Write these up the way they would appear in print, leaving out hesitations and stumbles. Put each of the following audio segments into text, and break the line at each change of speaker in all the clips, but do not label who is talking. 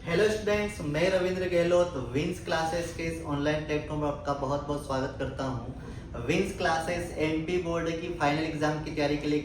Hello students, मैं Ravindra Gehlot wins classes के इस ऑनलाइन प्लेटफॉर्म पर आपका बहुत बहुत स्वागत करता हूं। विंस क्लासेस एमपी बोर्ड की फाइनल एग्जाम की तैयारी के लिए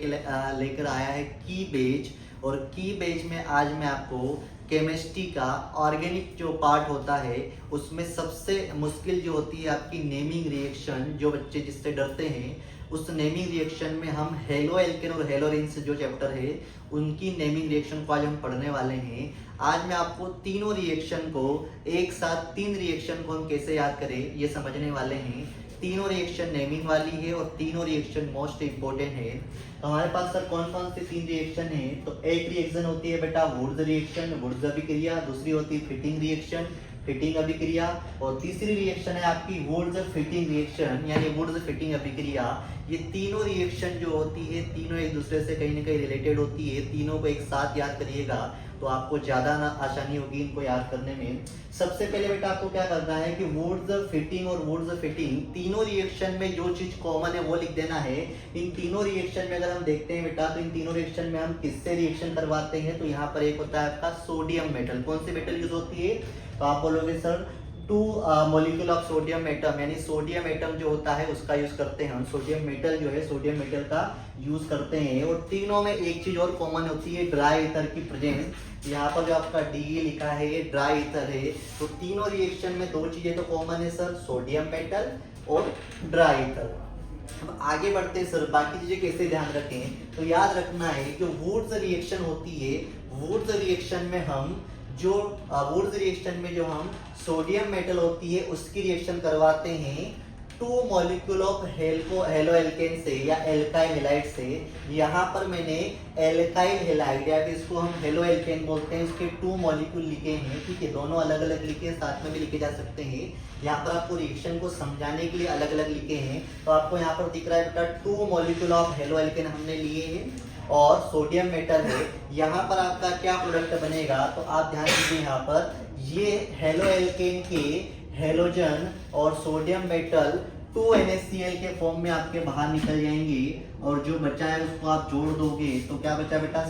लेकर आया है की बेच। और की बेच में आज मैं आपको केमिस्ट्री का ऑर्गेनिक जो पार्ट होता है उसमें सबसे मुश्किल जो होती है आपकी नेमिंग रिएक्शन, जो बच्चे जिससे डरते हैं उस नेमिंग रिएक्शन में हम हेलो एल्केन और हेलोरिन्स जो चैप्टर है उनकी नेमिंग रिएक्शन को आज हम पढ़ने वाले हैं। आज मैं आपको तीनों रिएक्शन को एक साथ, तीन रिएक्शन को हम कैसे याद करें ये समझने वाले हैं। तीनों रिएक्शन नेमिंग वाली है और तीनों रिएक्शन मोस्ट इंपोर्टेंट है। तो हमारे पास सर कौन कौन से तीन रिएक्शन है? तो एक रिएक्शन होती है बेटा वुड्स रिएक्शन, वुड्स अभिक्रिया। दूसरी होती है फिटिंग रिएक्शन, फिटिंग अभिक्रिया। और तीसरी रिएक्शन है आपकी वुड्स फिटिंग रिएक्शन यानी वुड्स फिटिंग अभिक्रिया। ये तीनों रिएक्शन जो होती है तीनों एक दूसरे से कहीं ना कहीं रिलेटेड होती है। तीनों को एक साथ याद करिएगा तो आपको ज्यादा आसानी होगी इनको याद करने में। सबसे पहले बेटा आपको क्या करना है कि वुड्स फिटिंग और वुड्स फिटिंग तीनों रिएक्शन में जो चीज कॉमन है वो लिख देना है। इन तीनों रिएक्शन में अगर हम देखते हैं बेटा तो इन तीनों रिएक्शन में हम किससे रिएक्शन करवाते हैं? तो यहाँ पर एक होता है आपका सोडियम मेटल। कौन सी मेटल यूज होती है? तो आप बोलोगे sir to molecule of sodium atom, यानी सोडियम एटम जो होता है उसका यूज करते हैं हम। सोडियम मेटल जो है सोडियम मेटल का यूज करते हैं। और तीनों में एक चीज और कॉमन होती है, ड्राई ईथर की प्रेजेंस। यहाँ पर जो आपका डी लिखा है ये ड्राई ईथर है। तो तीनों रिएक्शन में दो चीजें तो कॉमन है सर, सोडियम मेटल और ड्राई ईथर। अब आगे बढ़ते हैं सर, बाकी चीजें कैसे ध्यान रखें? तो याद रखना है कि वुड्स रिएक्शन होती है, वुड्स रिएक्शन में हम जो वुड्स रिएक्शन में जो हम सोडियम मेटल होती है उसकी रिएक्शन करवाते हैं to molecule of halo alkane से या एल्काइल हेलाइड से। यहाँ पर मैंने एल्काइल हेलाइड या फिर इसको हम हेलो एल्केन बोलते हैं, इसके टू मॉलिक्यूल लिखे हैं। ठीक है, दोनों अलग अलग लिखे, साथ में भी लिखे जा सकते हैं। यहाँ पर आपको रिएक्शन को समझाने के लिए अलग अलग लिखे हैं। तो आपको यहाँ पर दिख रहा है बेटा to molecule of halo alkane हमने लिए हैं और सोडियम मेटल है। यहाँ पर आपका क्या प्रोडक्ट बनेगा? तो आप ध्यान दीजिए, यहाँ पर ये हेलो एल्केन के हेलोजन और सोडियम मेटल 2NaCl के फॉर्म में आपके बाहर निकल जाएंगे। और जो बचा है उसको आप जोड़ दोगे तो क्या बचा बेटा?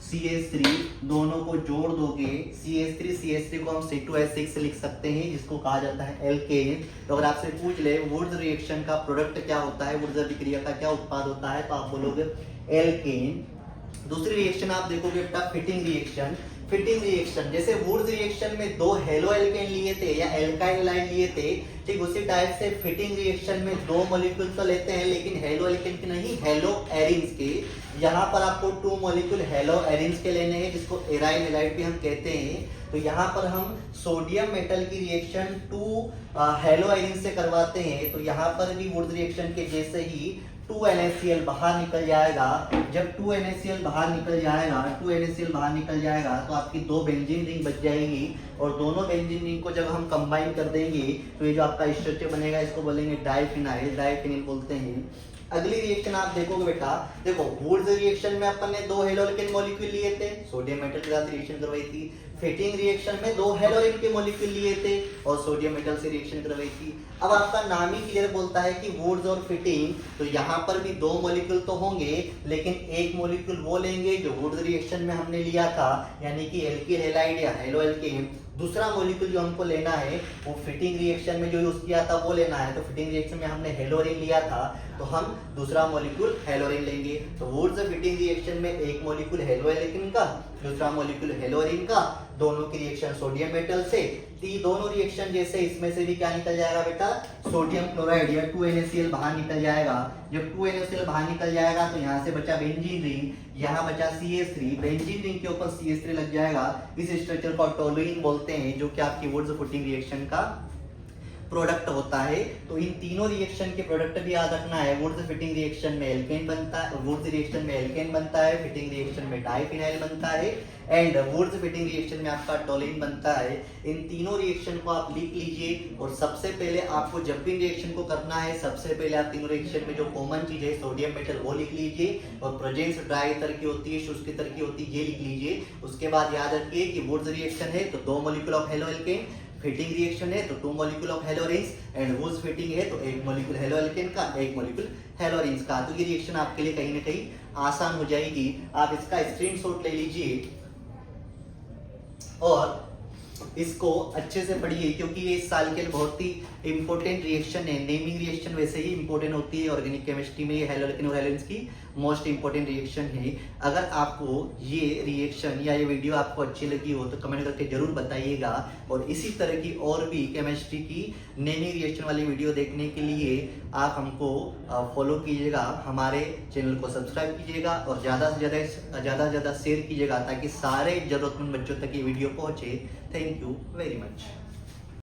CH3 दोनों को जोड़ दोगे, CH3 को हम C2H6 लिख सकते हैं जिसको कहा जाता है एल्केन। तो अगर आपसे पूछ ले वुड्स रिएक्शन का प्रोडक्ट क्या होता है, वुड्स अभिक्रिया का क्या उत्पाद होता है, तो आप बोलोगे एल्केन। दूसरी रिएक्शन आप देखोगे बेटा फिटिंग रिएक्शन। फिटिंग रिएक्शन जैसे वुड्स रिएक्शन में दो हेलो एल्केन लिए थे या एल्काइल हैलाइड लिए थे, ठीक उसी टाइप से फिटिंग रिएक्शन में दो मॉलिक्यूल तो लेते हैं लेकिन हेलो एल्केन के नहीं, हेलो एरिन्स के। यहाँ पर आपको टू मॉलिक्यूल हेलो एरिन्स के लेने हैं जिसको एराइल हैलाइड भी हम कहते हैं। तो यहाँ पर हम सोडियम मेटल की रिएक्शन टू हेलो एरिन्स से करवाते हैं। तो यहाँ पर भी वुड्स रिएक्शन के जैसे ही 2NaCl बाहर निकल जाएगा। जब 2NaCl बाहर निकल जाएगा तो आपकी दो बेंजीन रिंग बच जाएगी। और दोनों बेंजीन रिंग को जब हम कंबाइन कर देंगे तो ये जो आपका स्ट्रक्चर बनेगा इसको बोलेंगे डाइफिनाइल बोलते हैं। अगली रिएक्शन आप देखोगे बेटा, देखो वुड्स रिएक्शन में अपन ने दो हेलो एल्केन मॉलिक्यूल लिए थे, सोडियम मेटल के साथ रिएक्शन करवाई थी। फिटिंग रिएक्शन में दो हेलोरिन के मॉलिक्यूल लिए थे और सोडियम मेटल से रिएक्शन करवाई थी। अब आपका नाम ही क्लियर बोलता है कि वुड्स और फिटिंग, तो यहाँ पर भी दो मॉलिक्यूल तो होंगे लेकिन एक मॉलिक्यूल वो लेंगे जो वुड्स रिएक्शन में हमने लिया था यानी कि एल्किल हैलाइड या हेलो एल्केन। दूसरा मॉलिक्यूल जो हमको लेना है वो फिटिंग रिएक्शन में जो यूज किया था वो लेना है। तो फिटिंग रिएक्शन में हमने हेलोरिन लिया था तो हम दूसरा मॉलिक्यूल हेलोरिन लेंगे। तो वुड्स फिटिंग रिएक्शन में एक मॉलिक्यूल हेलो एल्केन का, दूसरा मॉलिक्यूल हेलोरिन का, दोनों की रिएक्शन सोडियम मेटल से। दोनों रिएक्शन जैसे इसमें से भी क्या निकल जाएगा बेटा? सोडियम क्लोराइड या 2NaCl बाहर निकल जाएगा। जब 2NaCl बाहर निकल जाएगा तो यहाँ से बचा बेंजीन रिंग, यहाँ बचा CH3, बेंजीन रिंग के ऊपर CH3 लग जाएगा। इस स्ट्रक्चर को टोलुइन बोलते हैं जो कि आपकी वुड्स फिटिंग रिएक्शन का प्रोडक्ट होता है। तो इन तीनों रिएक्शन के प्रोडक्ट भी याद रखना है। वुड्स फिटिंग रिएक्शन में एल्केन बनता है, वुड्स रिएक्शन में एल्केन बनता है, फिटिंग रिएक्शन में डाइफिनाइल बनता है एंड वुड्स फिटिंग रिएक्शन में आपका टोलिन बनता है। इन तीनों रिएक्शन को आप लिख लीजिए। और सबसे पहले आपको जब भी रिएक्शन को करना है सबसे पहले आप तीनों रिएक्शन में जो कॉमन चीज है सोडियम मेटल वो लिख लीजिए और प्रेजेंस ड्राई ईथर की होती है, शुष्क ईथर की होती है, ये लिख लीजिए। उसके बाद याद रखिए कि वुड्स रिएक्शन है तो दो molecule of haloalkane, Fittig reaction है तो two molecule of haloarenes and Wurtz Fittig है तो एक मॉलिक्यूल हेलो एल्केन का, एक मॉलिक्यूल हेलोरिन्स का। तो ये रिएक्शन आपके लिए कहीं ना कहीं आसान हो जाएगी। आप इसका स्क्रीनशॉट ले लीजिए। और इसको अच्छे से पढ़िए क्योंकि ये इस साल के लिए बहुत ही इंपॉर्टेंट रिएक्शन है। नेमिंग रिएक्शन वैसे ही इंपॉर्टेंट होती है ऑर्गेनिक केमिस्ट्री में, ये हेलोकेन और हेलोजेंस की मोस्ट इंपॉर्टेंट रिएक्शन है। अगर आपको ये रिएक्शन या ये वीडियो आपको अच्छी लगी हो तो कमेंट करके जरूर बताइएगा। और इसी तरह की और भी केमिस्ट्री की नेमिंग रिएक्शन वाली वीडियो देखने के लिए आप हमको फॉलो कीजिएगा, हमारे चैनल को सब्सक्राइब कीजिएगा और ज़्यादा से ज़्यादा शेयर कीजिएगा ताकि सारे जरूरतमंद बच्चों तक ये वीडियो पहुँचे। Thank you very much.